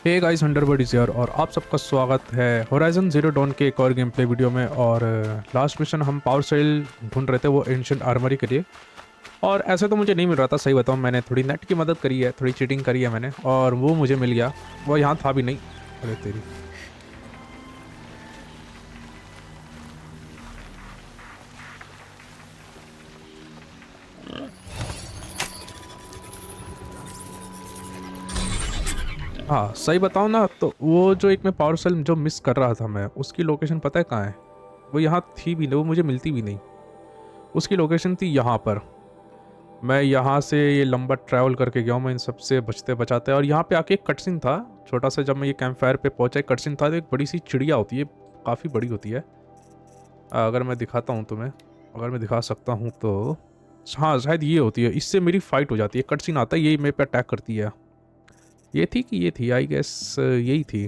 Hey guys, underworld is here और आप सबका स्वागत है होराइजन जीरो डॉन के एक और गेम प्ले वीडियो में। और लास्ट मिशन हम पावर सेल ढूंढ रहे थे वो एंशिएंट आर्मरी के लिए। और ऐसे तो मुझे नहीं मिल रहा था, सही बताऊं मैंने थोड़ी नेट की मदद करी है, थोड़ी चीटिंग करी है मैंने और वो मुझे मिल गया। वो यहाँ था भी नहीं। अरे तेरी। हाँ सही बताऊं ना तो वो जो एक मैं पावर सेल जो मिस कर रहा था मैं, उसकी लोकेशन पता है कहाँ है? वो यहाँ थी भी नहीं, वो मुझे मिलती भी नहीं। उसकी लोकेशन थी यहाँ पर। मैं यहाँ से ये लंबा ट्रैवल करके गया हूँ मैं इन सबसे बचते बचाते। और यहाँ पे आके एक कटसीन था छोटा सा। जब मैं ये कैंप फायर पे पहुंचा एक कटसीन था, तो एक बड़ी सी चिड़िया होती है, काफ़ी बड़ी होती है। अगर मैं दिखाता हूँ तुम्हें, अगर मैं दिखा सकता हूँ तो हाँ शायद ये होती है। इससे मेरी फाइट हो जाती है। कटसीन आता है, यही मेरे पे अटैक करती है। ये थी कि ये थी, आई गेस यही थी।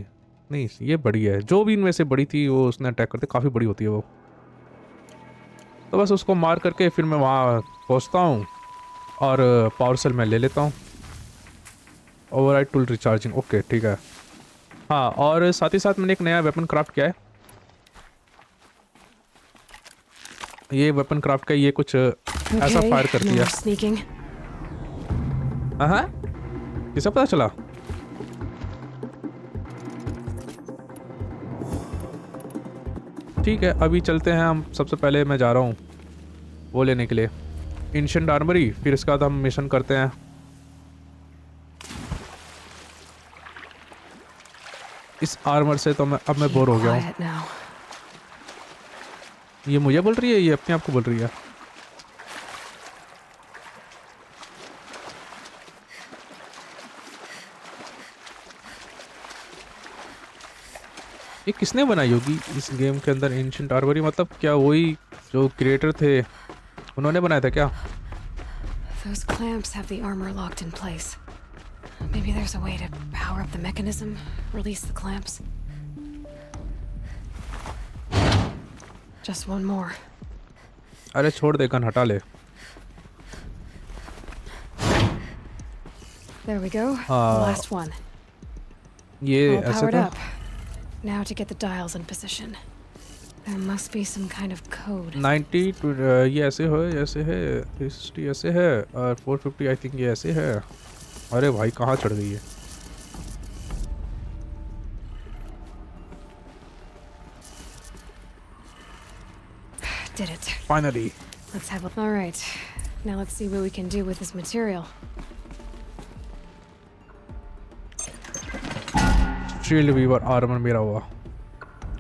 नहीं ये बड़ी है, जो भी इनमें से बड़ी थी वो उसने अटैक करते, काफ़ी बड़ी होती है वो। तो बस उसको मार करके फिर मैं वहाँ पहुँचता हूँ और पावर सेल मैं ले लेता हूँ। ओवरराइड टूल रिचार्जिंग, ओके ठीक है। हाँ और साथ ही साथ मैंने एक नया वेपन क्राफ्ट किया है। ये वेपन क्राफ्ट का ये कुछ ऐसा फायर करती है। हाँ किसे पता चला? ठीक है अभी चलते हैं हम। सबसे पहले मैं जा रहा हूँ वो लेने के लिए एंशिएंट आर्मरी, फिर इसके बाद हम मिशन करते हैं। इस आर्मर से तो अब मैं बोर हो गया हूँ। ये मुझे बोल रही है, ये अपने आप को बोल रही है। ये किसने बनाई होगी इस गेम के अंदर एंशिएंट आर्मरी? मतलब क्या वही जो क्रिएटर थे उन्होंने बनाया था क्या? Those clamps have the armor locked in place. Maybe there's a way to power up the mechanism, release the clamps. Just one more. अरे छोड़ दे, गन हटा ले। There we go. The last one. ये All ऐसे powered था। up. Now to get the dials in position. There must be some kind of code. 90 to ये ऐसे हो, ऐसे है 360 ऐसे है और 450 आई थिंक ये ऐसे है। अरे भाई कहाँ चढ़ गई है? Did it. Finally. Let's have a... All right. Now let's see what we can do with this material. Shield weaver armour मेरा हुआ।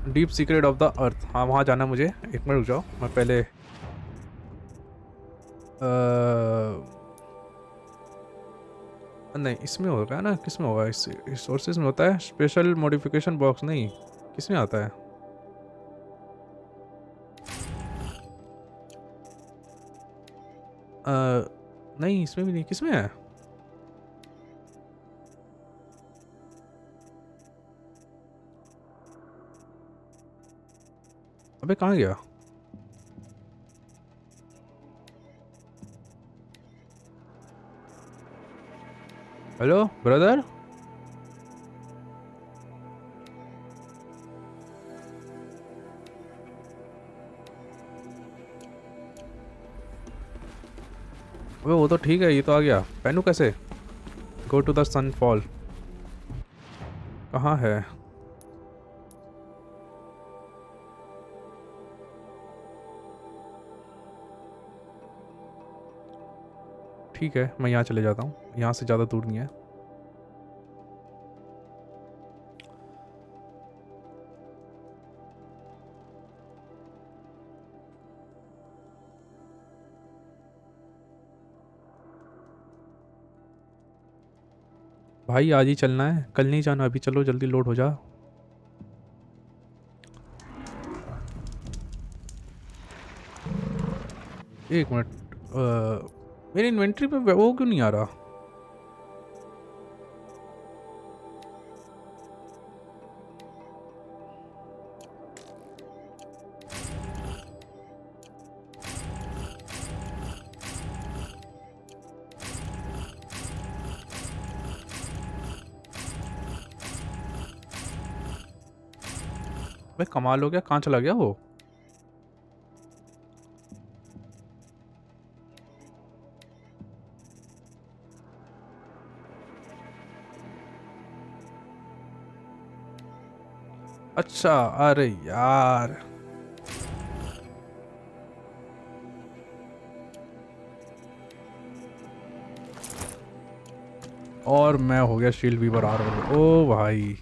Deep secret of the earth, हाँ वहाँ जाना मुझे। एक मिनट रुक जाओ, मैं पहले नहीं इसमें होगा ना, किस में होगा? इस रिसोर्सेज में होता है। स्पेशल मॉडिफिकेशन बॉक्स नहीं, किस में आता है? नहीं इसमें भी नहीं, किस में है? अबे कहाँ गया? हेलो ब्रदर, अबे वो तो ठीक है, ये तो आ गया। पहनू कैसे? गो टू द सनफॉल, कहाँ है? ठीक है मैं यहाँ चले जाता हूँ, यहाँ से ज़्यादा दूर नहीं है। भाई आज ही चलना है, कल नहीं जाना। अभी चलो जल्दी लोड हो जा। एक मिनट, मेरी इन्वेंट्री पे वो क्यों नहीं आ रहा? भाई कमाल हो गया, कहाँ चला गया वो? अच्छा, अरे यार और मैं हो गया शील्ड वीवर आर्मर। ओ भाई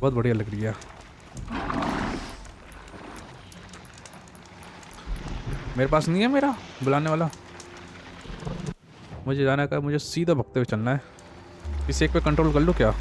बहुत बढ़िया लग रही है। मेरे पास नहीं है मेरा बुलाने वाला। मुझे जाना है, मुझे सीधा भगते हुए चलना है। किसी एक पे कंट्रोल कर लूँ क्या?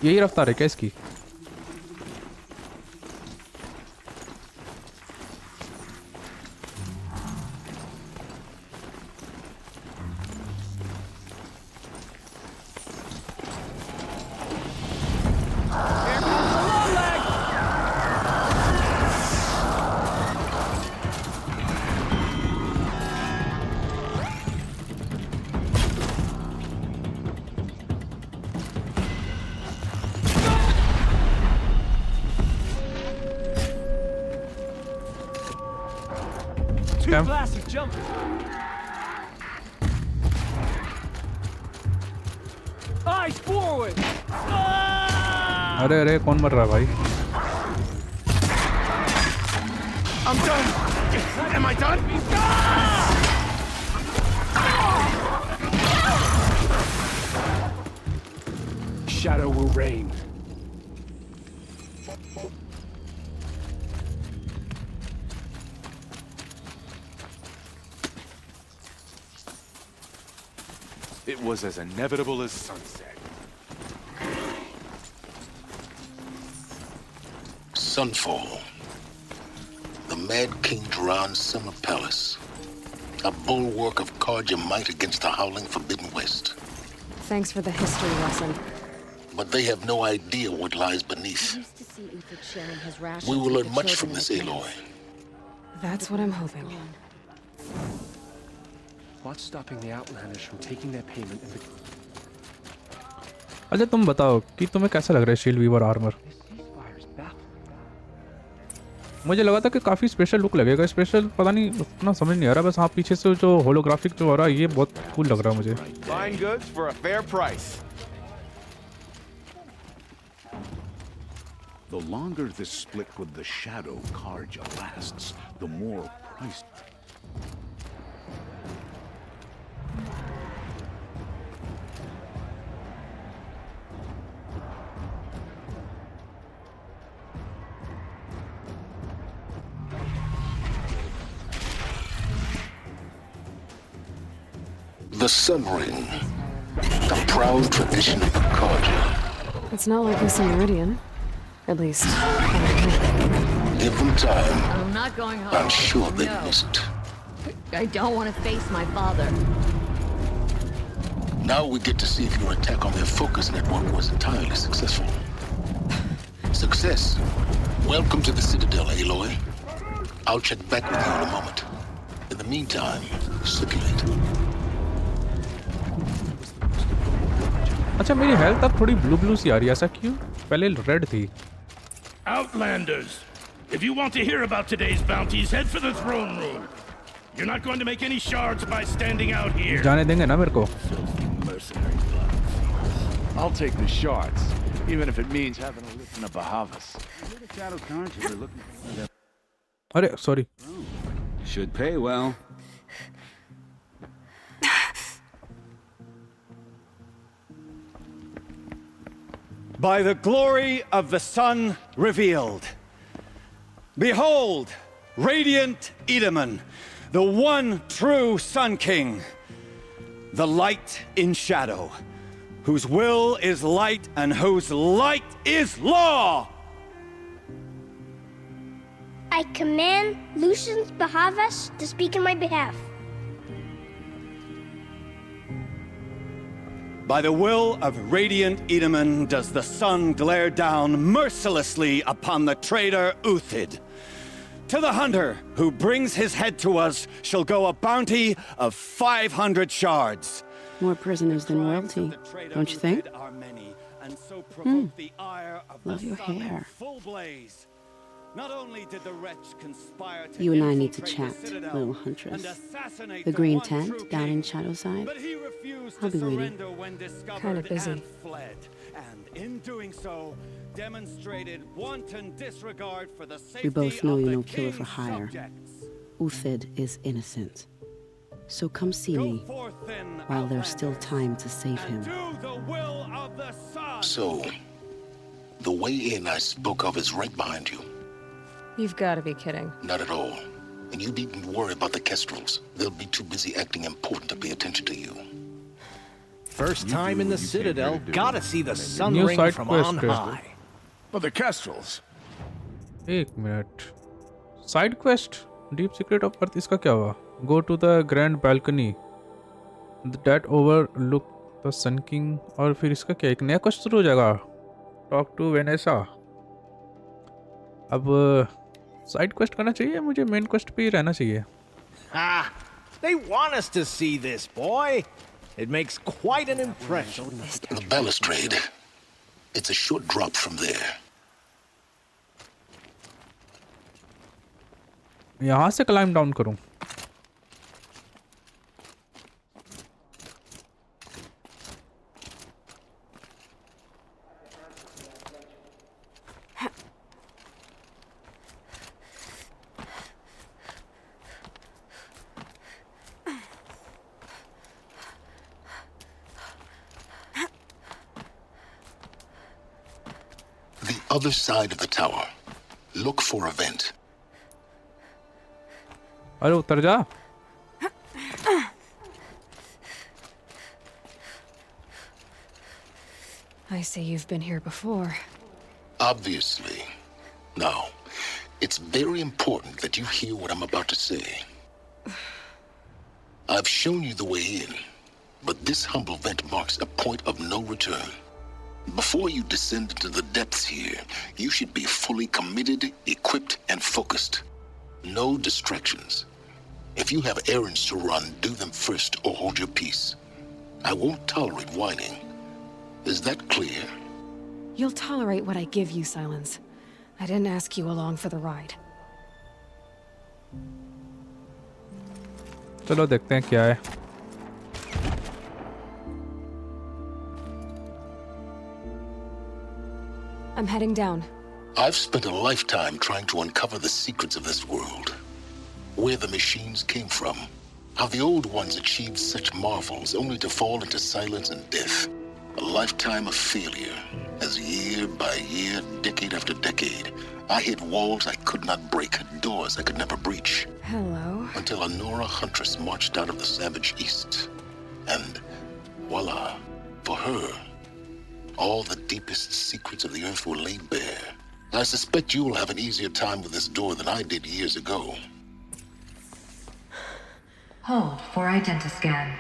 यही रफ्तार है क्या इसकी? अरे अरे कौन मर रहा है भाई? I'm done. Am I done? Shadow will reign. It was as inevitable as sunset. Sunfall. The Mad King Duran's summer palace. A bulwark of carja might against the howling Forbidden West. Thanks for the history lesson. But they have no idea what lies beneath. We will learn much from this, Aloy. That's what I'm hoping. What's stopping the Outlanders from taking their payment in the... अच्छा तुम बताओ कि तुम्हें कैसा लग रहा है shield weaver armour? मुझे लगा था कि काफ़ी स्पेशल लुक लगेगा। स्पेशल पता नहीं, उतना समझ नहीं आ रहा। बस हाँ पीछे से जो होलोग्राफिक जो हो रहा है ये बहुत कूल लग रहा है मुझे। Fine goods for a fair price. The longer this split with the Shadow Carja lasts, the more price. The Sun Ring. The proud tradition of the Carja. It's not like this in Meridian. At least, Give them time. I'm not going home. I'm sure they No. missed. I don't want to face my father. Now we get to see if your attack on their focus network was entirely successful. Success. Welcome to the Citadel, Aloy. I'll check back with you in a moment. In the meantime, circulate. अच्छा मेरी health अब थोड़ी blue blue सी आ रही है, ऐसा क्यों? पहले red थी। Outlanders, if you want to hear about today's bounties, head for the throne room. You're not going to make any shards by standing out here. जाने देंगे ना मेरे को? Mercenary blood. I'll take the shards, even if it means having to listen to Bahavas. Shadow Carja are looking for that. अरे sorry. Should pay well. By the glory of the sun revealed. Behold, radiant Edaman, the one true Sun King, the light in shadow, whose will is light and whose light is law. I command Lucius Bahavas to speak in my behalf. By the will of radiant Edaman does the sun glare down mercilessly upon the traitor Uthid. To the hunter who brings his head to us shall go a bounty of 500 shards. More prisoners than royalty, don't you think? Love your hair. Not only did the wretch conspire to You and I need to chat, little huntress. The green tent down in Shadowside. I'll be waiting. Kind of busy. And in doing so, demonstrated wanton disregard for the safety We both know of you're the no killer for king's hire. subjects. Uthid is innocent. So come see Go me forth then, while there's still Outlanders, time to save and him. do the will of the sun. So, the way in I spoke of is right behind you. You've got to be kidding. Not at all. And you needn't worry about the Kestrels. They'll be too busy acting important to pay attention to you. First time in the Citadel, gotta see the sun New ring side from quest on है। high. But the Kestrels. एक minute side quest deep secret of earth इसका क्या हुआ go to the grand balcony that overlook the sun king और फिर इसका क्या एक नया क्वेस्ट शुरू हो जाएगा टॉक टू वेनेसा अब साइड क्वेस्ट करना चाहिए मुझे मेन क्वेस्ट पे ही रहना चाहिए Ah, they want us to see this, boy. It makes quite an impression. The balustrade. It's a short drop from there. यहाँ से क्लाइम डाउन करूँ The other side of the tower. Look for a vent. अरे उतर जा I see you've been here before. Obviously. Now, it's very important that you hear what I'm about to say. I've shown you the way in, but this humble vent marks a point of no return. Before you descend into the depths here, you should be fully committed, equipped, and focused. No distractions. If you have errands to run, do them first or hold your peace. I won't tolerate whining. Is that clear? You'll tolerate what I give you, Silence. I didn't ask you along for the ride. चलो देखते हैं क्या है I'm heading down. I've spent a lifetime trying to uncover the secrets of this world. Where the machines came from. How the old ones achieved such marvels only to fall into silence and death. A lifetime of failure. As year by year, decade after decade, I hit walls I could not break, doors I could never breach. Hello. Until a Nora huntress marched out of the savage east. And voila, for her, all the deepest secrets of the earth were laid bare. I suspect you will have an easier time with this door than I did years ago. Hold for identiscan.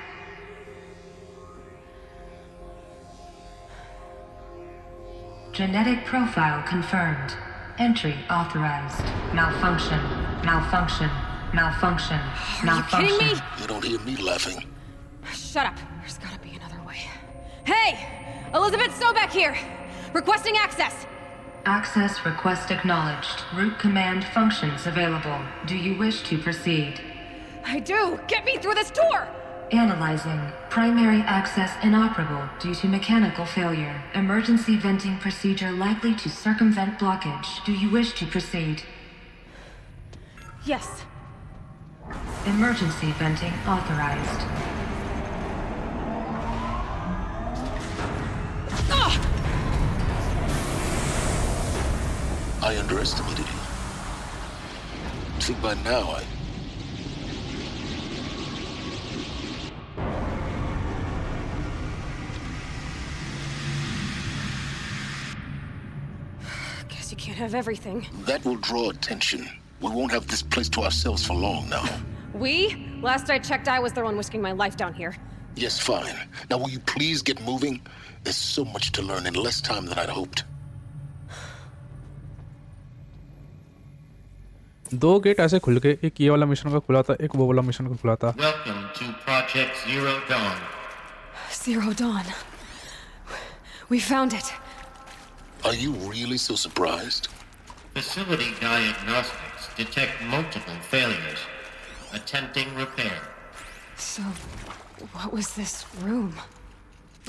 Genetic profile confirmed. Entry authorized. Malfunction. Malfunction. Malfunction. Malfunction. Are you kidding me? You don't hear me laughing. Shut up. There's gotta be another way. Hey! Elizabeth Sobeck here! Requesting access! Access request acknowledged. Root command functions available. Do you wish to proceed? I do! Get me through this door! Analyzing. Primary access inoperable due to mechanical failure. Emergency venting procedure likely to circumvent blockage. Do you wish to proceed? Yes. Emergency venting authorized. I underestimated you. I think by now Guess you can't have everything. that will draw attention. We won't have this place to ourselves for long now. We? Last I checked, I was the one whisking my life down here. Yes, fine. Now will you please get moving? There's so much to learn in less time than I'd hoped. 2 gate ऐसे खुल गए, एक ये वाला mission का खुला था, एक वो वाला मिशन का खुला था। Welcome to Project Zero Dawn. Zero Dawn. We found it. Are you really so surprised? Facility diagnostics detect multiple failures. Attempting repair. So, what was this room?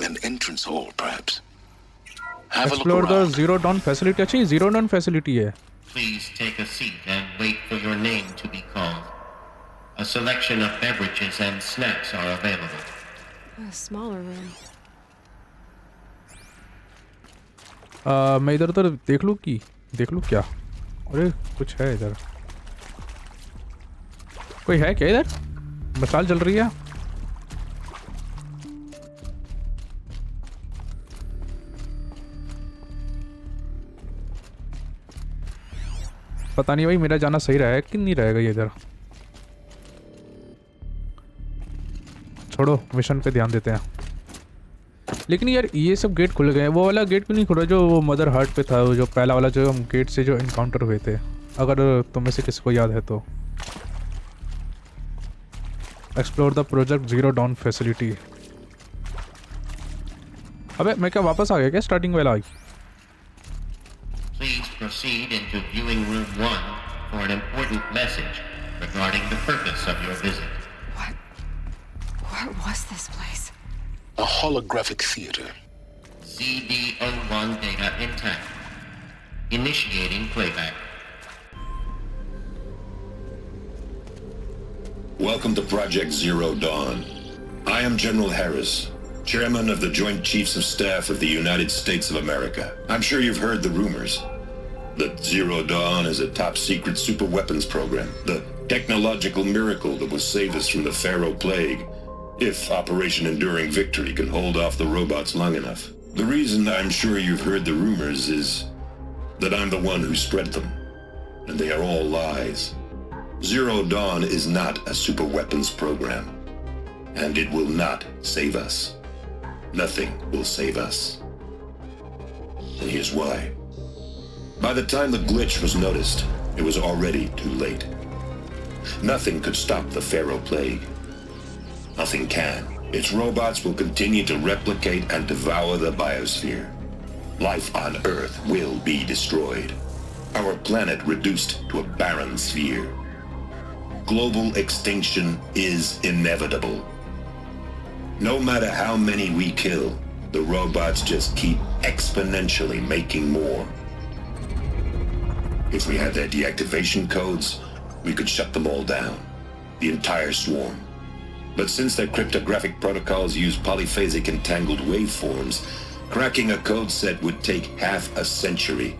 An entrance hall, perhaps. Have a look Explore the around. Zero Dawn facility। अच्छा, Zero Dawn facility है। Please take a seat and wait for your name to be called. A selection of beverages and snacks are available. A smaller room. मैं इधर देख लूँ क्या? अरे कुछ है इधर, कोई है क्या इधर? मसाल जल रही है। पता नहीं भाई मेरा जाना सही रहेगा कि नहीं रहेगा ये इधर। छोड़ो, मिशन पे ध्यान देते हैं। लेकिन यार ये सब गेट खुल गए हैं, वो वाला गेट क्यों नहीं खुला जो वो मदर हार्ट पे था, वो जो पहला वाला जो हम गेट से जो इनकाउंटर हुए थे, अगर तुम में से किसी को याद है तो। Explore the project zero down facility. अबे मैं क्या वापस आ गया क्या स्टार्टिंग वाला? Please proceed into viewing room 1 for an important message regarding the purpose of your visit. What was this place? A holographic theater. CD01 data intact. Initiating playback. Welcome to Project Zero Dawn. I am General Harris, Chairman of the Joint Chiefs of Staff of the United States of America. I'm sure you've heard the rumors that Zero Dawn is a top-secret super-weapons program, the technological miracle that will save us from the Pharaoh Plague, if Operation Enduring Victory can hold off the robots long enough. The reason I'm sure you've heard the rumors is that I'm the one who spread them, and they are all lies. Zero Dawn is not a super-weapons program, and it will not save us. Nothing will save us. And here's why. By the time the glitch was noticed, it was already too late. Nothing could stop the Pharaoh Plague. Nothing can. Its robots will continue to replicate and devour the biosphere. Life on Earth will be destroyed. Our planet reduced to a barren sphere. Global extinction is inevitable. No matter how many we kill, the robots just keep exponentially making more. If we had their deactivation codes, we could shut them all down. The entire swarm. But since their cryptographic protocols use polyphasic entangled waveforms, cracking a code set would take half a century.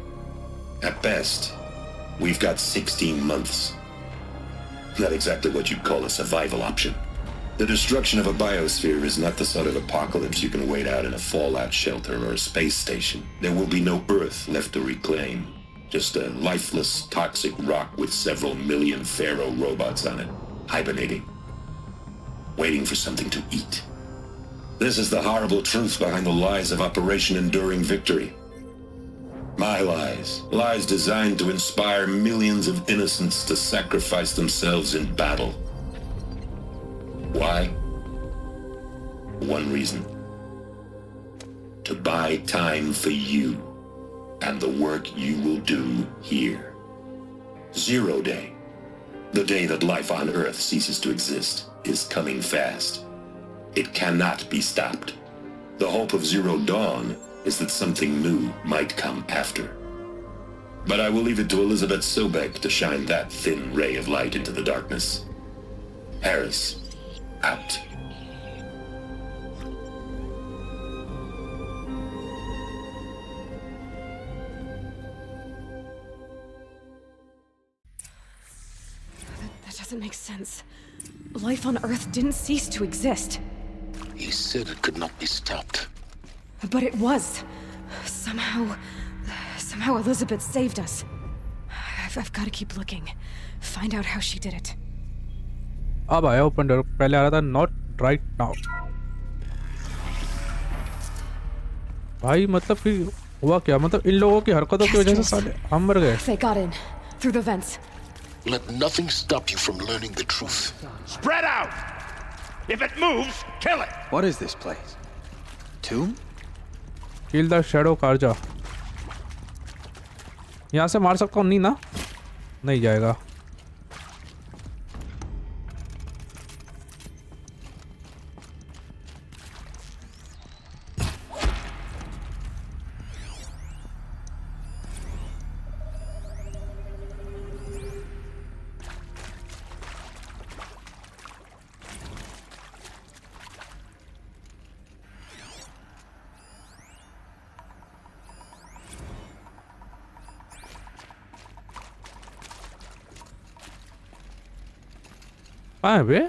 At best, we've got 16 months. Not exactly what you'd call a survival option. The destruction of a biosphere is not the sort of apocalypse you can wait out in a fallout shelter or a space station. There will be no Earth left to reclaim. Just a lifeless, toxic rock with several million Pharaoh robots on it, hibernating, waiting for something to eat. This is the horrible truth behind the lies of Operation Enduring Victory. My lies. Lies designed to inspire millions of innocents to sacrifice themselves in battle. Why? One reason. To buy time for you and the work you will do here. Zero Day, the day that life on Earth ceases to exist, is coming fast. It cannot be stopped. The hope of Zero Dawn is that something new might come after. But I will leave it to Elizabeth Sobek to shine that thin ray of light into the darkness. Harris, out. That doesn't make sense. Life on Earth didn't cease to exist. He said it could not be stopped. But it was. Somehow Elizabeth saved us. I've got to keep looking. Find out how she did it. अब आया open door, पहले आ रहा था not right now. भाई मतलब फिर हुआ क्या? मतलब इन लोगों की हरकतों की वजह से साले हम मर गए। They got in through the vents. Let nothing stop you from learning the truth. Spread out! If it moves, kill it! What is this place? Tomb? Kill the shadow Karja. यहाँ से मार सकता हूँ नहीं ना? नहीं जाएगा। कहाँ है बे?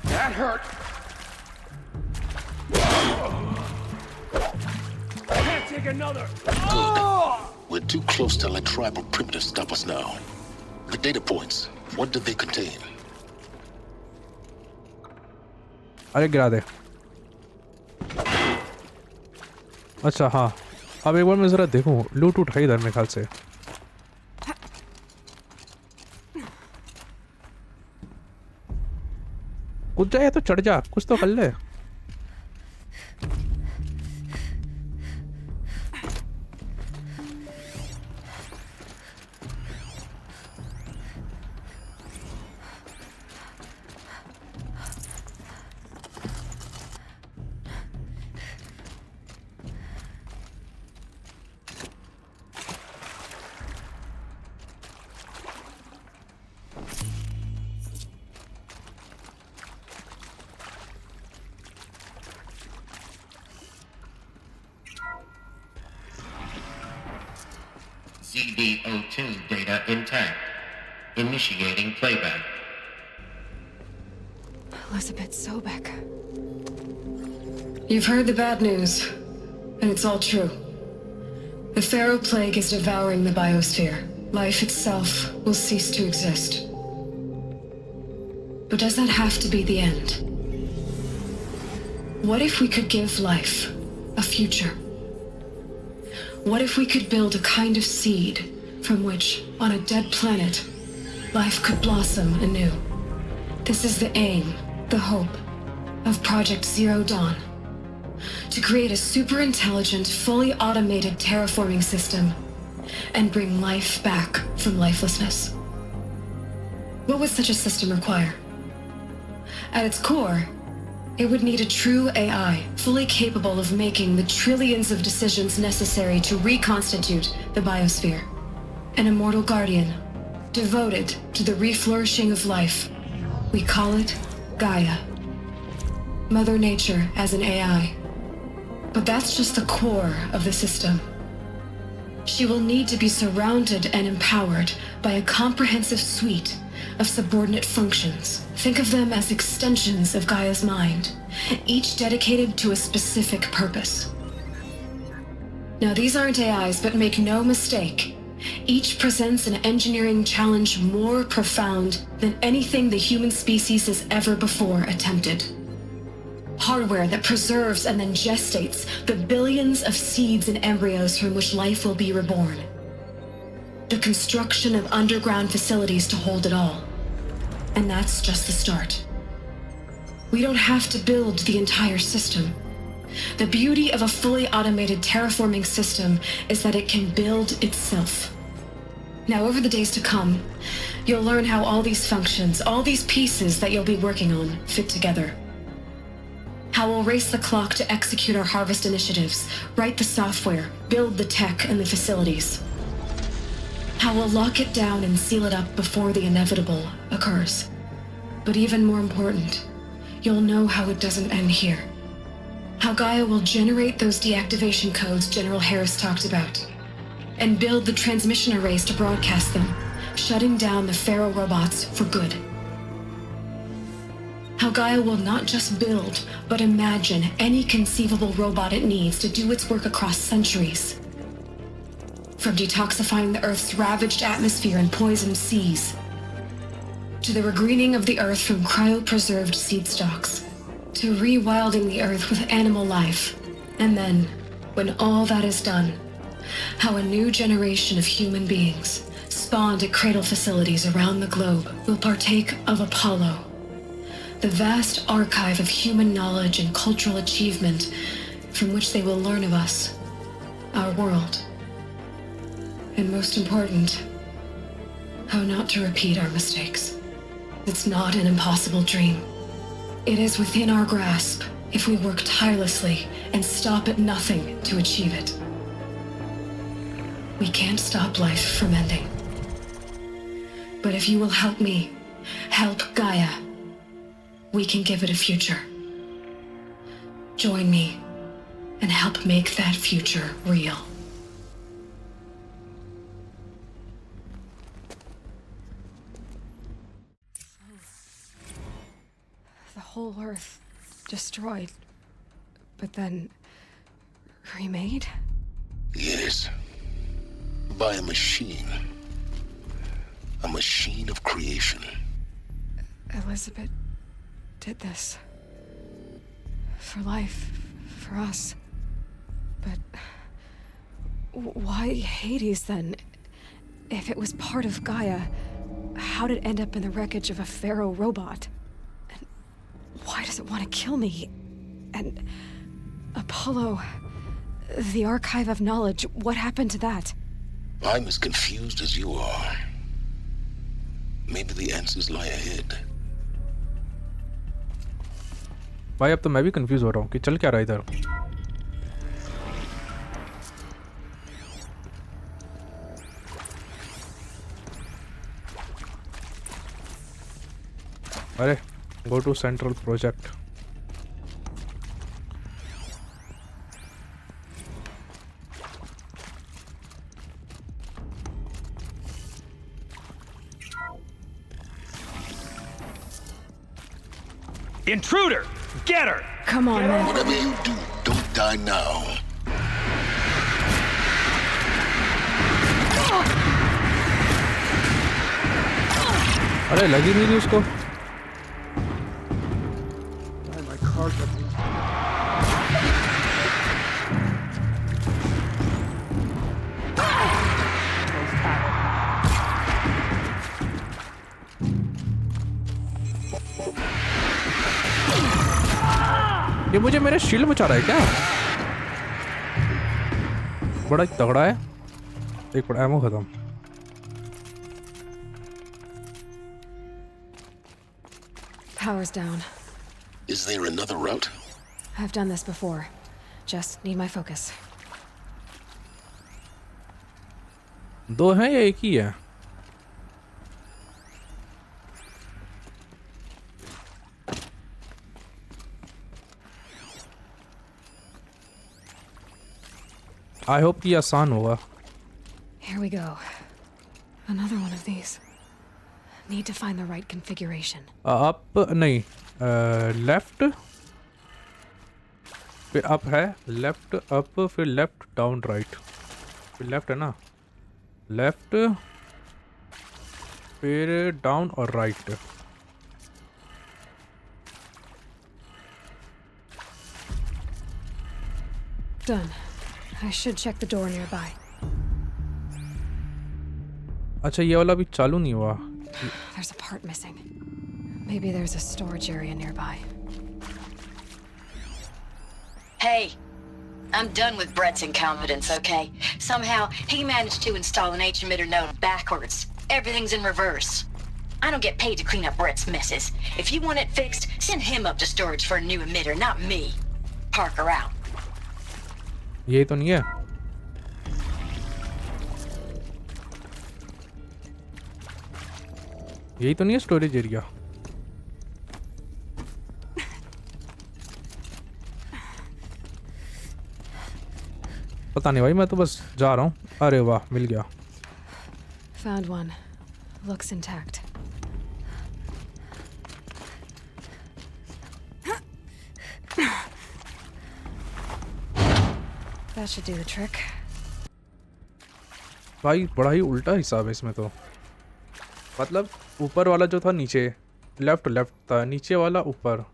That hurt. Can't take another. Good. We're too close to let tribal primitives stop us now. The data points, what do they contain? अरे गिरा दे। अच्छा हाँ, अब एक बार मैं जरा देखूं। लूट उठाई इधर मेरे ख्याल से। कूद जा या तो चढ़ जा, कुछ तो कर ले। ZD02 data intact. Initiating playback. Elizabeth Sobek. You've heard the bad news, and it's all true. The Pharaoh Plague is devouring the biosphere. Life itself will cease to exist. But does that have to be the end? What if we could give life a future? What if we could build a kind of seed from which, on a dead planet, life could blossom anew? This is the aim, the hope, of Project Zero Dawn. To create a super-intelligent, fully automated terraforming system and bring life back from lifelessness. What would such a system require? At its core, it would need a true AI, fully capable of making the trillions of decisions necessary to reconstitute the biosphere. An immortal guardian, devoted to the reflourishing of life. We call it Gaia. Mother Nature as an AI. But that's just the core of the system. She will need to be surrounded and empowered by a comprehensive suite of subordinate functions. Think of them as extensions of Gaia's mind, each dedicated to a specific purpose. Now, these aren't AIs, but make no mistake, each presents an engineering challenge more profound than anything the human species has ever before attempted. Hardware that preserves and then gestates the billions of seeds and embryos from which life will be reborn. The construction of underground facilities to hold it all. And that's just the start. We don't have to build the entire system. The beauty of a fully automated terraforming system is that it can build itself. Now, over the days to come, you'll learn how all these functions, all these pieces that you'll be working on, fit together. How we'll race the clock to execute our harvest initiatives, write the software, build the tech and the facilities. How we'll lock it down and seal it up before the inevitable occurs. But even more important, you'll know how it doesn't end here. How Gaia will generate those deactivation codes General Harris talked about, and build the transmission arrays to broadcast them, shutting down the Pharaoh robots for good. How how Gaia will not just build, but imagine any conceivable robot it needs to do its work across centuries. From detoxifying the Earth's ravaged atmosphere and poisoned seas, to the regreening of the Earth from cryopreserved seed stalks, to rewilding the Earth with animal life. And then, when all that is done, how a new generation of human beings, spawned at cradle facilities around the globe, will partake of Apollo, the vast archive of human knowledge and cultural achievement from which they will learn of us, our world. And most important, how not to repeat our mistakes. It's not an impossible dream. It is within our grasp if we work tirelessly and stop at nothing to achieve it. We can't stop life from ending. But if you will help me, help Gaia, we can give it a future. Join me and help make that future real. The whole Earth destroyed, but then remade? Yes. By a machine. A machine of creation. Elizabeth did this. For life, for us. But why Hades then? If it was part of Gaia, how did it end up in the wreckage of a pharaoh robot? And why does it want to kill me? And Apollo, the archive of knowledge, what happened to that? I'm as confused as you are. Maybe the answers lie ahead. भाई अब तो मैं भी confuse हो रहा हूँ कि चल क्या रहा है इधर। अरे go to central project. Intruder! Get her! Come on, man. Whatever you do, don't die now. अरे लगी नहीं थी उसको। My car got ये मुझे मेरे शील्ड बचा रहा है क्या? बड़ा तगड़ा है। एक बड़ा एमो खत्म। Power's down. Is there another route? I've done this before. Just need my focus. दो हैं या एक ही है? I hope ये आसान होगा। Here we go. Another one of these. Need to find the right configuration. Up नहीं, लेफ्ट फिर अप है, लेफ्ट अप फिर लेफ्ट डाउन राइट, फिर लेफ्ट है ना, लेफ्ट फिर डाउन और right. Done. I should check the door nearby. अच्छा ये वाला भी चालू नहीं हुआ। There's a part missing. Maybe there's a storage area nearby. Hey, I'm done with Brett's incompetence, okay? Somehow, he managed to install an H-emitter node backwards. Everything's in reverse. I don't get paid to clean up Brett's messes. If you want it fixed, send him up to storage for a new emitter, not me. Parker out. ये तो नहीं है। यही तो नहीं है storage area. पता नहीं भाई, मैं तो बस जा रहा हूँ। अरे वाह, मिल गया। Found one. Looks intact. That should do the trick. भाई बड़ा ही उल्टा हिसाब है इसमें तो। मतलब ऊपर वाला जो था नीचे, लेफ्ट लेफ्ट था, नीचे वाला ऊपर,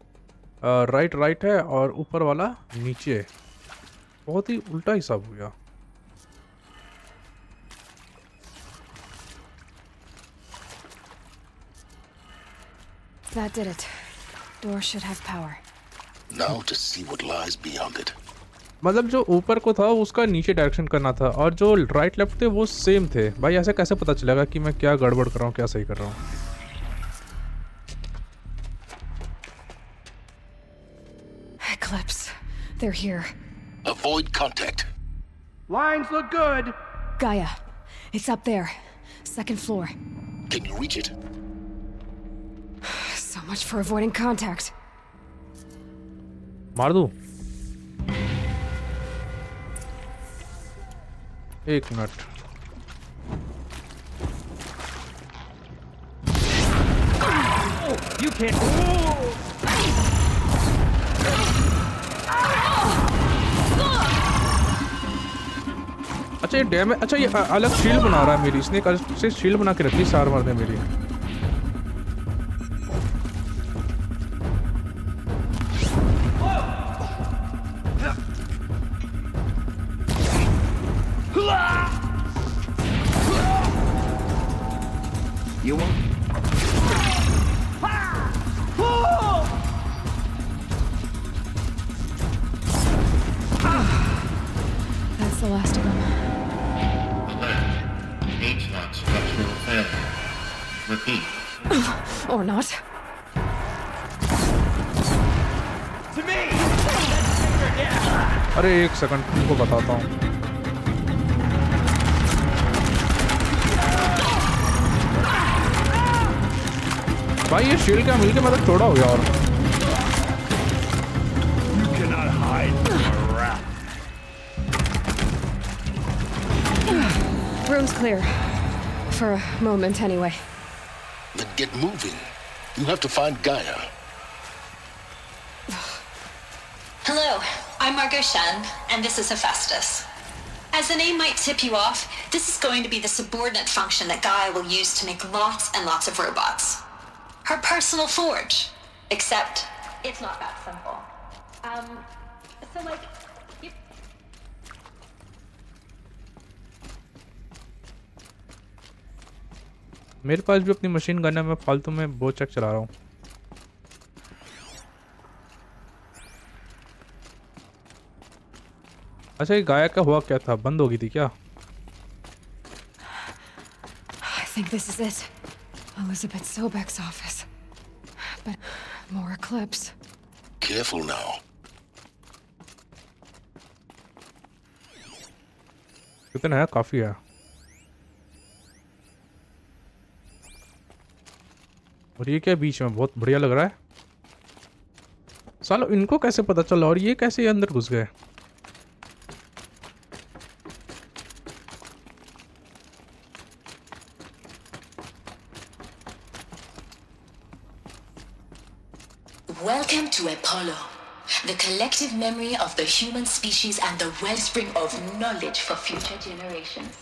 राइट राइट है और ऊपर वाला नीचे। बहुत ही उल्टा हिसाब हो गया। That did it. Door should have power. Now to see what lies beyond it. मतलब जो ऊपर को था उसका नीचे डायरेक्शन करना था और जो राइट लेफ्ट थे वो सेम थे। भाई ऐसे कैसे पता चलेगा कि मैं क्या गड़बड़ कर रहा हूँ, क्या सही कर रहा हूँ? Eclipse. They're here. Avoid contact. Lines look good. Gaia. It's up there. Second floor. Can you reach it? So much for avoiding contact. मार दूँ? एक मिनट। You can't. अच्छा ये डैमेज, अच्छा ये अलग शील्ड बना रहा है मेरी। इसने एक अलग से शील्ड बना के रखी सार मारने मेरी। You won't. That's the last of them. Alert. H-lock structural failure. Repeat. Or not. To me. अरे एक सेकंड तुमको बताता हूँ। भाई ये शील्ड क्या मिलके मतलब चौड़ा हो गया और You cannot hide from a rat. Room's clear. For a moment, anyway. Then get moving. You have to find Gaia. Hello, I'm Margot Shen, and this is Hephaestus. As the name might tip you off, this is going to be the subordinate function that Gaia will use to make lots and lots of robots. Her personal forge. Except, it's not that simple. So like, you... मेरे पास भी अपनी machine gun है, मैं फालतू में बोचक चला रहा हूँ। अच्छा ये गाया का हुआ क्या था? बंद हो गई थी क्या? I think this is it. Elizabeth Sobek's office. But more Eclipse. Careful now. कितना है? काफी है। और ये क्या बीच में? बहुत बढ़िया लग रहा है। सालो इनको कैसे पता चला और ये कैसे अंदर घुस गए? Welcome to Apollo, the collective memory of the human species and the wellspring of knowledge for future generations.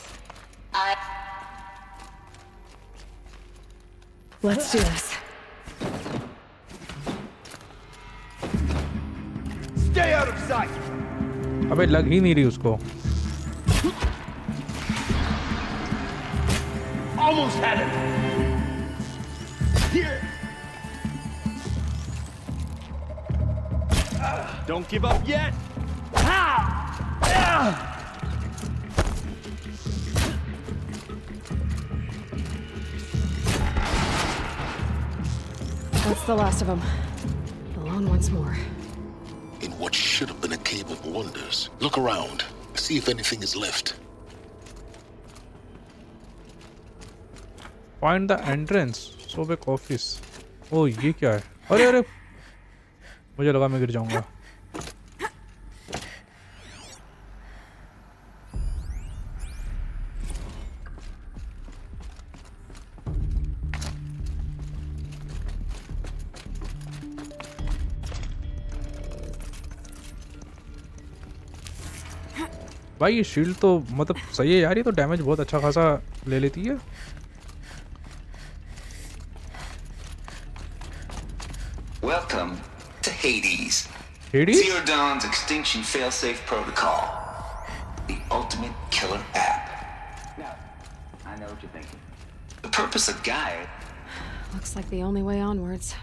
Let's do this. Stay out of sight. अबे लग ही नहीं रही उसको। Almost had it. Here. Don't give up yet. That's the last of them. Alone once more. In what should have been a cave of wonders. Look around. See if anything is left. Find the entrance. Sobek office. Oh ये क्या है? अरे अरे मुझे लगा मैं गिर जाऊंगा। भाई ये शील्ड तो मतलब सही है यार, ये तो डैमेज बहुत अच्छा खासा ले लेती है। Welcome to Hades. Hades? Zero Dawn's extinction failsafe protocol. The ultimate killer app. Now, I know what you're thinking. The purpose of Gaia... Looks like the only way onwards.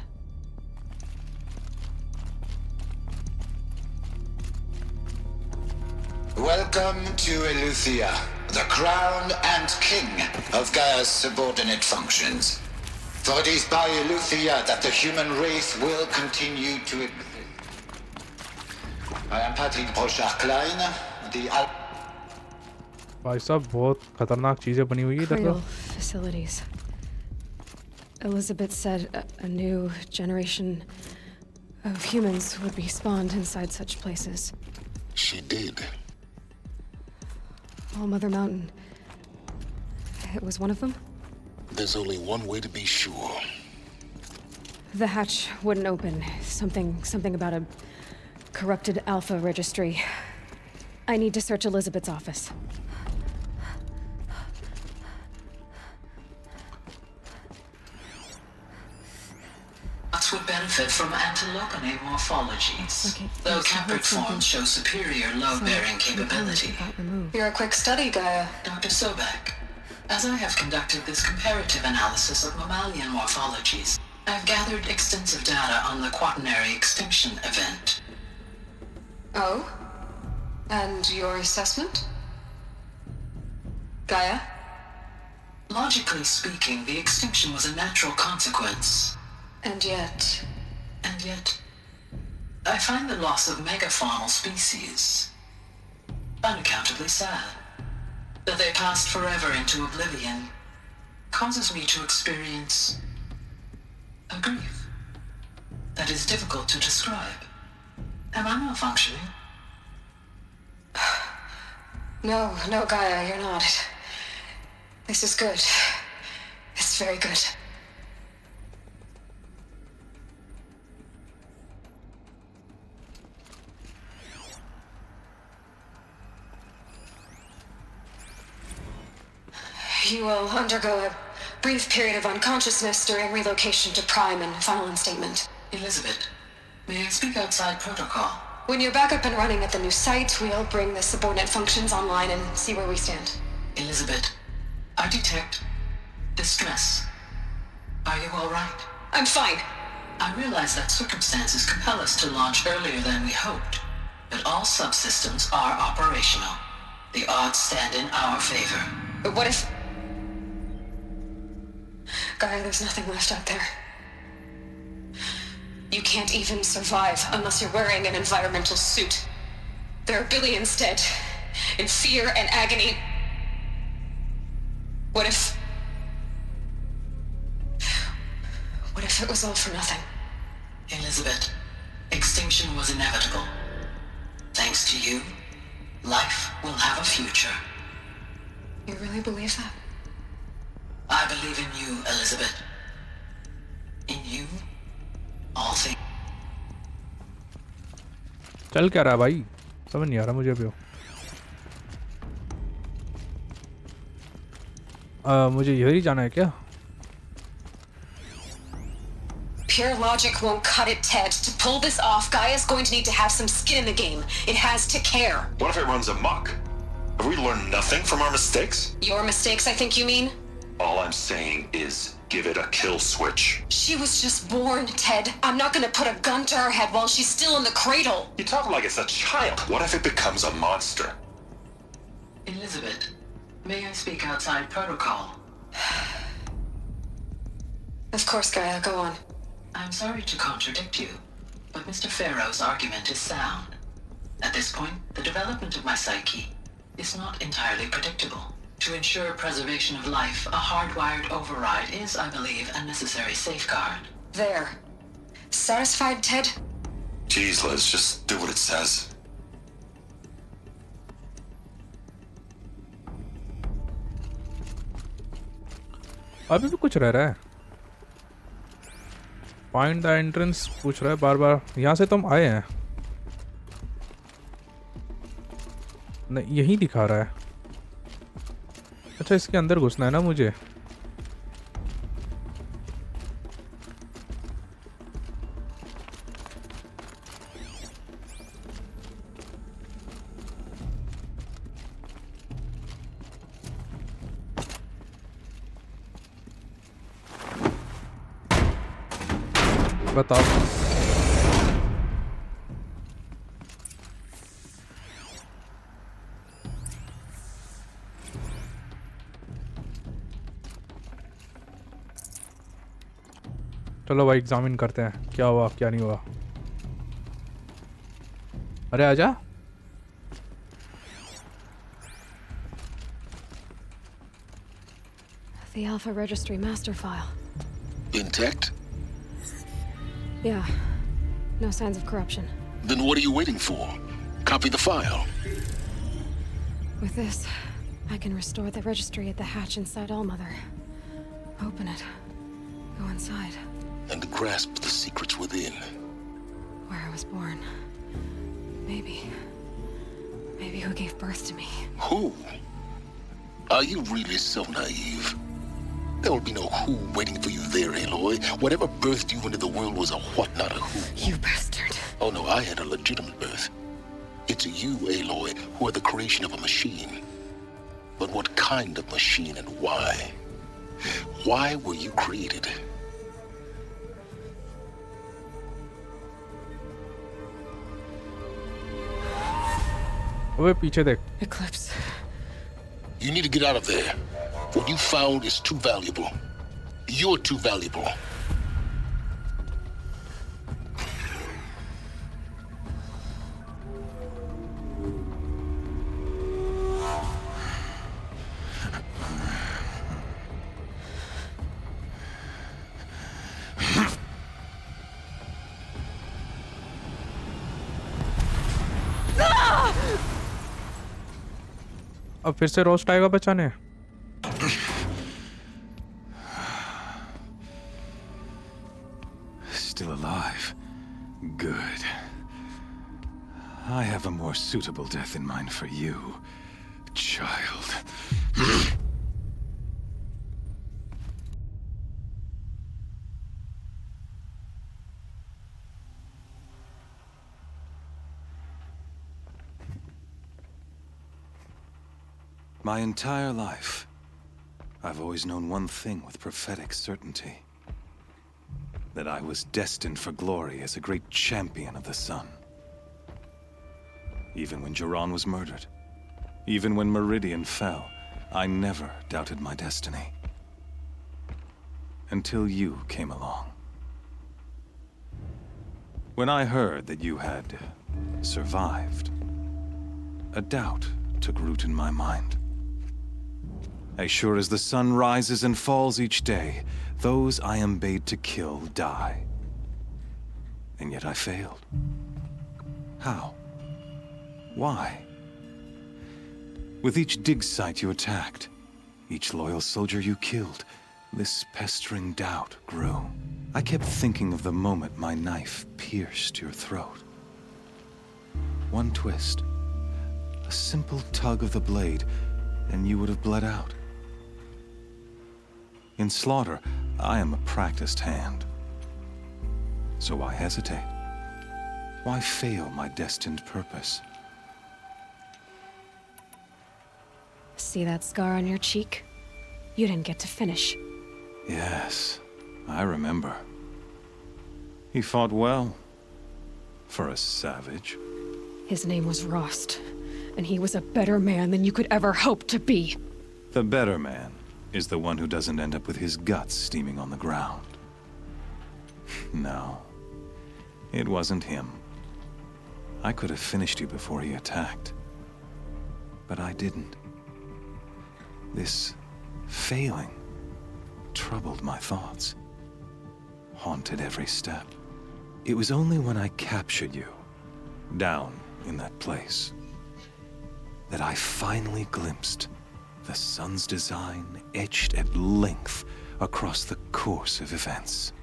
Welcome to Eleuthia, the crown and king of Gaia's subordinate functions. For it is by Eleuthia that the human race will continue to exist. I am Patrick Brochard-Klein, the... भाई साहब बहुत खतरनाक चीजें बनी हुई है इधर तो। Facilities. Elizabeth said a new generation of humans would be spawned inside such places. She did. All Mother Mountain. It was one of them? There's only one way to be sure. The hatch wouldn't open. Something about a corrupted alpha registry. I need to search Elizabeth's office. Us would benefit from anthropological morphologies. Though Capricorn show superior load-bearing capability. You're a quick study, Gaia. Dr. Sobek, as I have conducted this comparative analysis of mammalian morphologies, I've gathered extensive data on the quaternary extinction event. Oh? And your assessment? Gaia? Logically speaking, the extinction was a natural consequence. And yet, I find the loss of megafaunal species unaccountably sad. That they passed forever into oblivion causes me to experience a grief that is difficult to describe. Am I malfunctioning? No, Gaia, you're not. This is good. It's very good. You will undergo a brief period of unconsciousness during relocation to Prime and final instatement. Elizabeth, may I speak outside protocol? When you're back up and running at the new site, we'll bring the subordinate functions online and see where we stand. Elizabeth, I detect distress. Are you all right? I'm fine. I realize that circumstances compel us to launch earlier than we hoped, but all subsystems are operational. The odds stand in our favor. But what if... Gaia, there's nothing left out there. You can't even survive unless you're wearing an environmental suit. There are billions dead, in fear and agony. What if it was all for nothing? Elizabeth, extinction was inevitable. Thanks to you, life will have a future. You really believe that? I believe in you, Elizabeth. In you, all things. चल क्या रहा है भाई, समझ नहीं आ रहा मुझे अभी। मुझे इधर ही जाना है क्या? Pure logic won't cut it, Ted. To pull this off, Gaia's going to need to have some skin in the game. It has to care. What if it runs amok? Have we learned nothing from our mistakes? Your mistakes, I think you mean? All I'm saying is give it a kill switch. She was just born, Ted. I'm not gonna put a gun to her head while she's still in the cradle. You talk like it's a child. What if it becomes a monster? Elizabeth, may I speak outside protocol? Of course, Gaia, go on. I'm sorry to contradict you, but Mr. Farrow's argument is sound. At this point, the development of my psyche is not entirely predictable. To ensure preservation of life, a hardwired override is, I believe, a necessary safeguard. There. Satisfied, Ted? Jeez, Liz, just do what it says. अभी भी कुछ रह रहा है। Find the entrance पूछ रहा है बार बार। यहाँ से तो हम आए हैं। नहीं, यही दिखा रहा है। अच्छा, इसके अंदर घुसना है ना मुझे। बताओ। चलो भाई एग्जामिन करते हैं क्या हुआ क्या नहीं हुआ। अरे आजा। The Alpha Registry master file. Intact? Yeah. No signs of corruption. Then what are you waiting for? Copy the file. With this, I can restore the registry at the hatch inside Allmother. Open it. Go inside. And grasp the secrets within. Where I was born. Maybe who gave birth to me. Who? Are you really so naive? There will be no who waiting for you there, Aloy. Whatever birthed you into the world was a what, not a who. You bastard. Oh no, I had a legitimate birth. It's you, Aloy, who are the creation of a machine. But what kind of machine and why? Why were you created? अबे पीछे देख। Eclipse. You need to get out of there. What you found is too valuable. You're too valuable. अब फिर से roast आएगा बचाने। Still alive. Good. I have a more suitable death in mind for you, child. My entire life, I've always known one thing with prophetic certainty. That I was destined for glory as a great champion of the sun. Even when Jiran was murdered, even when Meridian fell, I never doubted my destiny. Until you came along. When I heard that you had survived, a doubt took root in my mind. As sure as the sun rises and falls each day, those I am bade to kill die. And yet I failed. How? Why? With each dig site you attacked, each loyal soldier you killed, this pestering doubt grew. I kept thinking of the moment my knife pierced your throat. One twist, a simple tug of the blade, and you would have bled out. In slaughter, I am a practiced hand. So why hesitate? Why fail my destined purpose? See that scar on your cheek? You didn't get to finish. Yes, I remember. He fought well. For a savage. His name was Rost, and he was a better man than you could ever hope to be. The better man is the one who doesn't end up with his guts steaming on the ground. No, it wasn't him. I could have finished you before he attacked. But I didn't. This failing troubled my thoughts, haunted every step. It was only when I captured you, down in that place, that I finally glimpsed the sun's design etched at length across the course of events.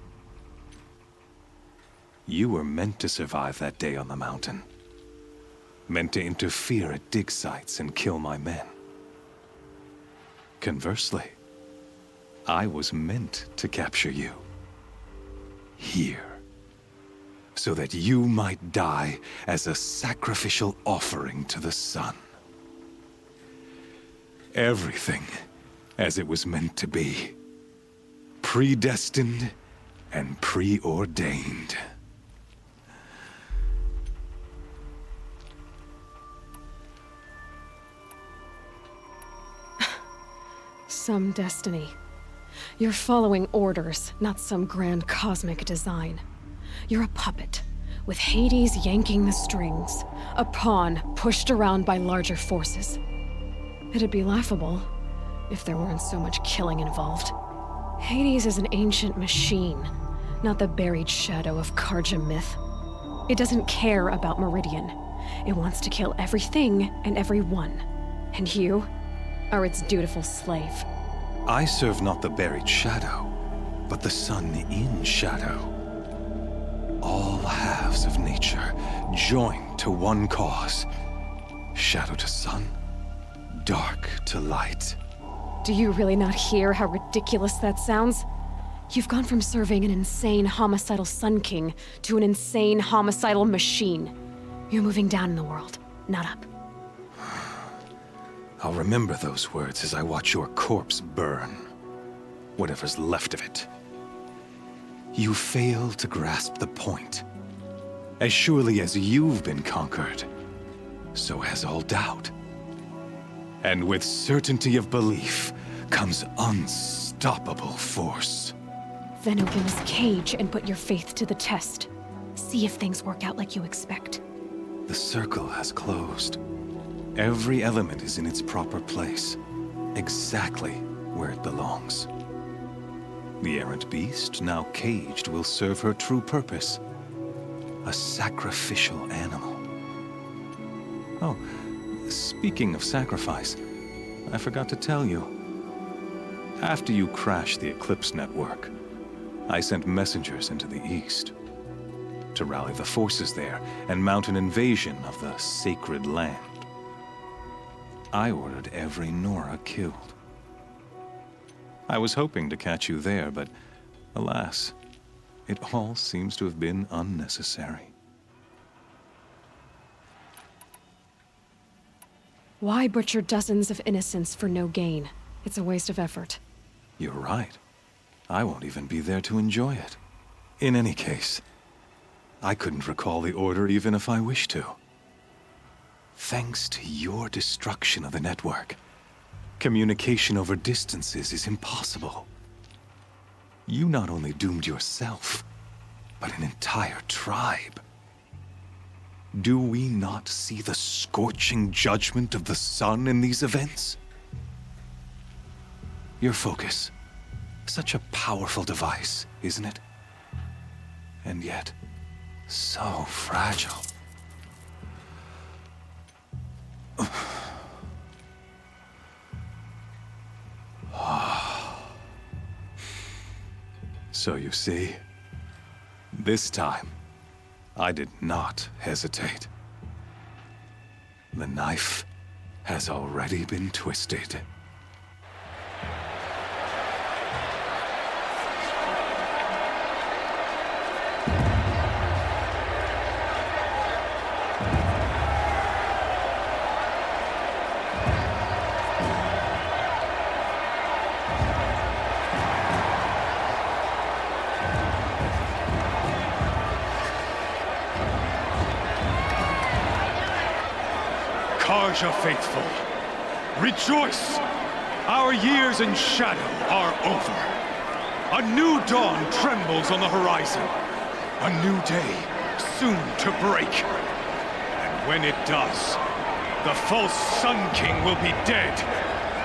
You were meant to survive that day on the mountain. meant to interfere at dig sites and kill my men. Conversely, I was meant to capture you. Here. So that you might die as a sacrificial offering to the sun. Everything as it was meant to be. Predestined and preordained. Some destiny. You're following orders, not some grand cosmic design. You're a puppet, with Hades yanking the strings, a pawn pushed around by larger forces. It'd be laughable if there weren't so much killing involved. Hades is an ancient machine, not the buried shadow of Karja myth. It doesn't care about Meridian. It wants to kill everything and everyone. And you are its dutiful slave. I serve not the buried shadow, but the sun in shadow. All halves of nature joined to one cause. Shadow to sun, dark to light. Do you really not hear how ridiculous that sounds? You've gone from serving an insane homicidal Sun King to an insane homicidal machine. You're moving down in the world, not up. I'll remember those words as I watch your corpse burn. Whatever's left of it. You fail to grasp the point. As surely as you've been conquered, so has all doubt. And with certainty of belief comes unstoppable force. Then open this cage and put your faith to the test. See if things work out like you expect. The circle has closed. Every element is in its proper place, exactly where it belongs. The errant beast, now caged, will serve her true purpose. A sacrificial animal. Oh, speaking of sacrifice, I forgot to tell you. After you crashed the Eclipse network, I sent messengers into the east to rally the forces there and mount an invasion of the sacred land. I ordered every Nora killed. I was hoping to catch you there, but alas, it all seems to have been unnecessary. Why butcher dozens of innocents for no gain? It's a waste of effort. You're right. I won't even be there to enjoy it. In any case, I couldn't recall the order even if I wished to. Thanks to your destruction of the network, communication over distances is impossible. You not only doomed yourself, but an entire tribe. Do we not see the scorching judgment of the sun in these events? Your focus, such a powerful device, isn't it? And yet, so fragile. So you see, this time, I did not hesitate. The knife has already been twisted. Karja faithful, rejoice! Our years in shadow are over. A new dawn trembles on the horizon. A new day soon to break. And when it does, the false Sun King will be dead,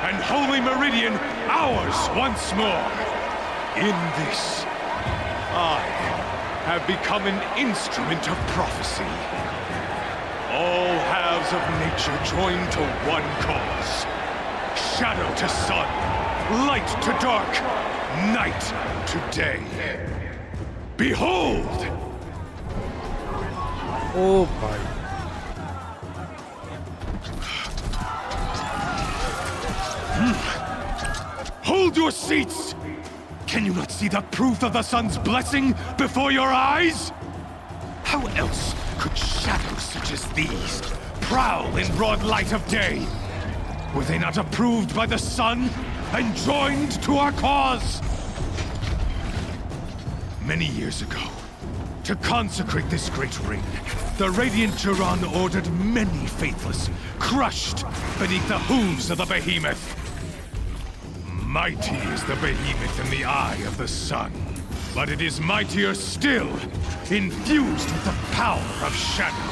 and Holy Meridian ours once more. In this, I have become an instrument of prophecy. All halves of nature joined to one cause. Shadow to sun, light to dark, night to day. Behold! ओ भाई your seats! Can you not see the proof of the sun's blessing before your eyes? How else could shadows such as these prowl in broad light of day? Were they not approved by the sun and joined to our cause? Many years ago, to consecrate this great ring, the Radiant Turan ordered many faithless, crushed beneath the hooves of the behemoth. Mighty is the behemoth in the eye of the sun, but it is mightier still, infused with the power of shadow.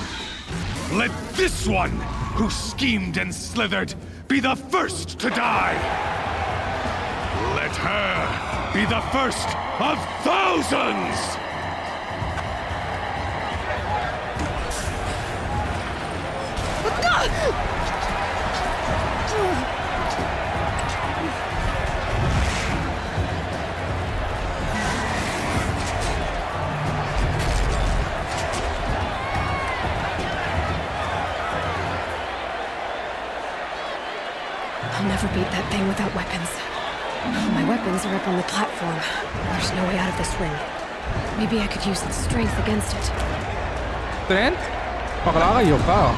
Let this one, who schemed and slithered, be the first to die. Let her be the first of thousands! I'll never beat that thing without weapons. My weapons are up on the platform. There's no way out of this ring. Maybe I could use its strength against it. Strength? Pakala kayo ka.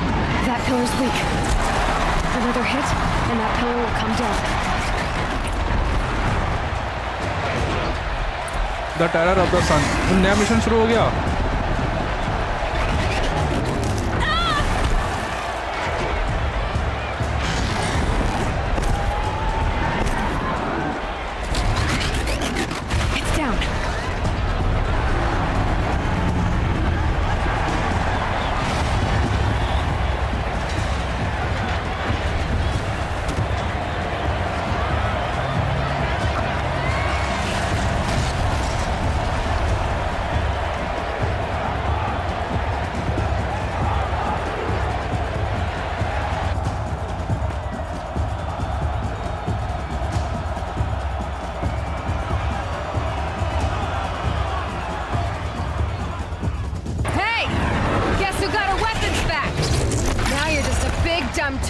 That pillar's weak. Another hit, and that pillar will come down. The Terror of the Sun. नया mission शुरू हो गया.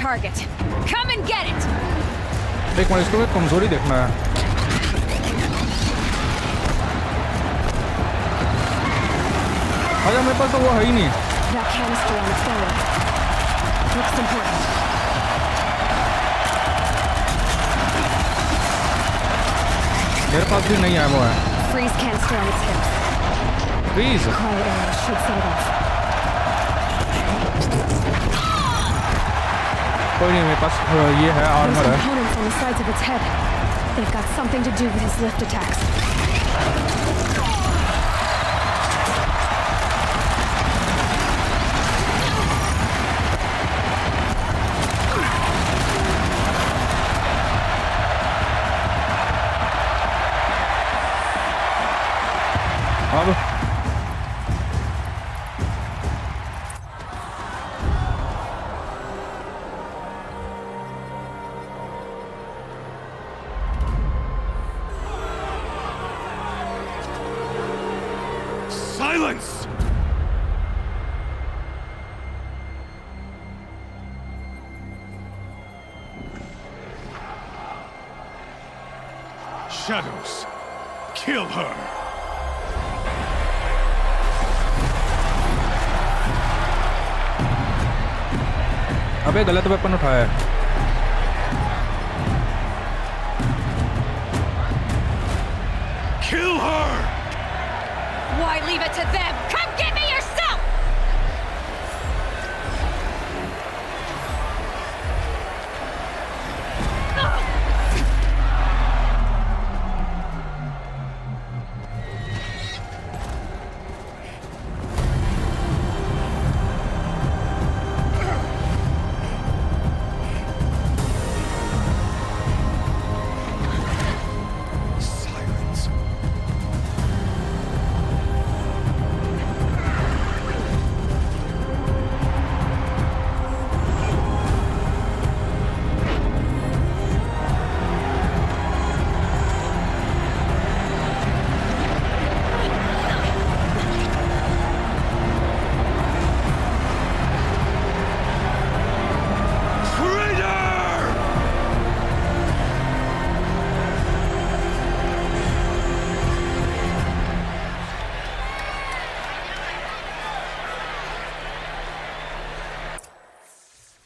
Target. Come and get it. एक minute इसको कमजोरी देखना है. अरे मेरे पास तो वो है ही नहीं. That canister on the floor. Looks important. मेरे पास भी नहीं है वो है. Freeze canister on its hips. Freeze. Cryo arrow should set it off. कोई नहीं मेरे पास ये है आर्मर है. Components on the sides of its head. They've got something to do with his lift attacks. अब Silence! Shadows, kill her! अबे गलत weapon उठाया है. Kill her! Why leave it to them? Come get me yourself!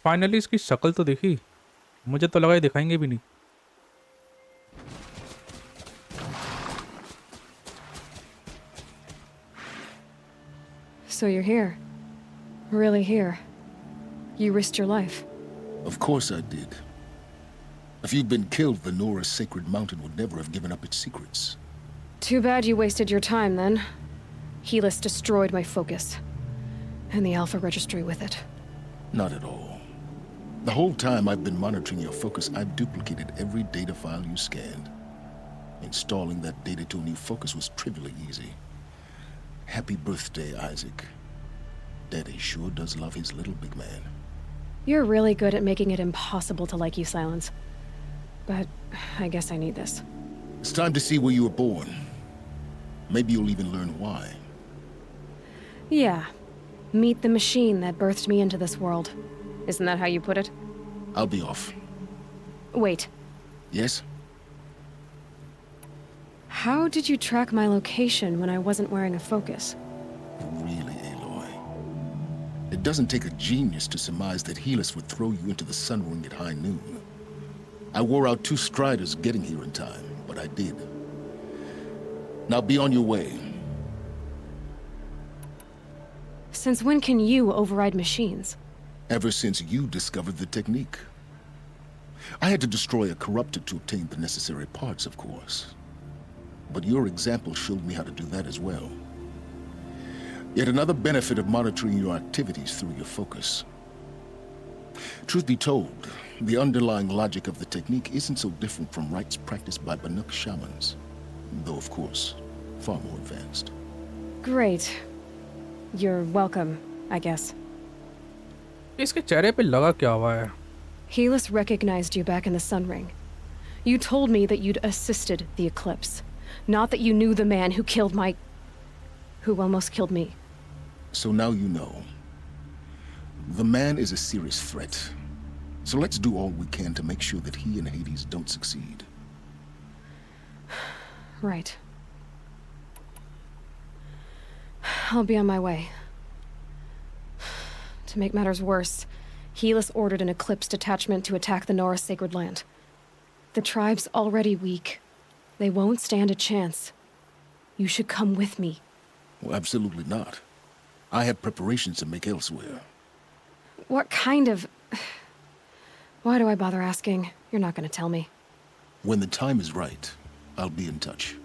Finally इसकी शक्ल तो देखी, मुझे तो लगा ये दिखाएंगे भी नहीं। So you're here. Really here. You risked your life. Of course I did. If you'd been killed, the Nora's sacred mountain would never have given up its secrets. Too bad you wasted your time then. Helis destroyed my focus. And the Alpha Registry with it. Not at all. The whole time I've been monitoring your focus, I've duplicated every data file you scanned. Installing that data to a new focus was trivially easy. Happy birthday, Isaac. Daddy sure does love his little big man. You're really good at making it impossible to like you, Silence. But I guess I need this. It's time to see where you were born. Maybe you'll even learn why. Yeah. Meet the machine that birthed me into this world. Isn't that how you put it? I'll be off. Wait. Yes? How did you track my location when I wasn't wearing a focus? Really, Aloy? It doesn't take a genius to surmise that Helis would throw you into the sun ring at high noon. I wore out 2 striders getting here in time, but I did. Now be on your way. Since when can you override machines? Ever since you discovered the technique. I had to destroy a corruptor to obtain the necessary parts, of course. But your example showed me how to do that as well. Yet another benefit of monitoring your activities through your focus. Truth be told, the underlying logic of the technique isn't so different from rites practiced by Banuk shamans, though of course, far more advanced. Great. You're welcome, I guess. इसके चेहरे पे लगा क्या हुआ है? Helis recognized you back in the Sun Ring. You told me that you'd assisted the eclipse. Not that you knew the man who killed who almost killed me. So now you know. The man is a serious threat. So let's do all we can to make sure that he and Hades don't succeed. Right. I'll be on my way. To make matters worse, Helis ordered an Eclipse detachment to attack the Nora Sacred Land. The tribe's already weak. They won't stand a chance. You should come with me. Well, absolutely not. I have preparations to make elsewhere. What kind of... Why do I bother asking? You're not gonna tell me. When the time is right, I'll be in touch.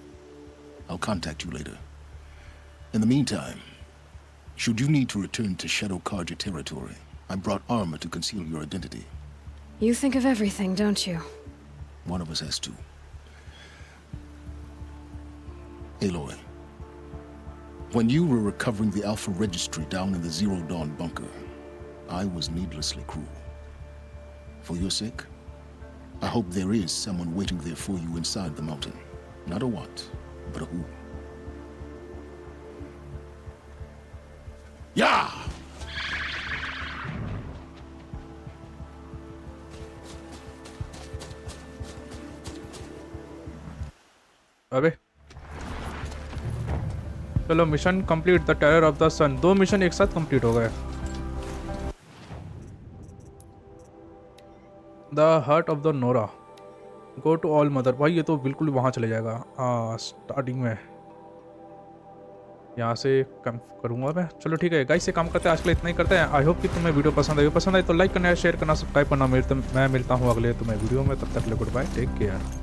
I'll contact you later. In the meantime, should you need to return to Shadow Karja territory, I brought armor to conceal your identity. You think of everything, don't you? One of us has to. Aloy, when you were recovering the Alpha Registry down in the Zero Dawn bunker, I was needlessly cruel. For your sake, I hope there is someone waiting there for you inside the mountain. Not a what, but a who. Yeah! अबे चलो mission complete the terror of the sun. 2 mission एक साथ complete हो गए। The heart of the Nora, go to All Mother. भाई ये तो बिल्कुल वहाँ चले जाएगा। हाँ स्टार्टिंग में यहाँ से कम करूँगा मैं। चलो ठीक है गाइस, से काम करते हैं आज के लिए इतना ही करते हैं। आई होप कि तुम्हें वीडियो पसंद आई तो लाइक करना, शेयर करना, सब्सक्राइब करना। मैं मिलता हूँ अगले तुम्हें वीडियो में। तब तक के लिए गुड बाय, टेक केयर।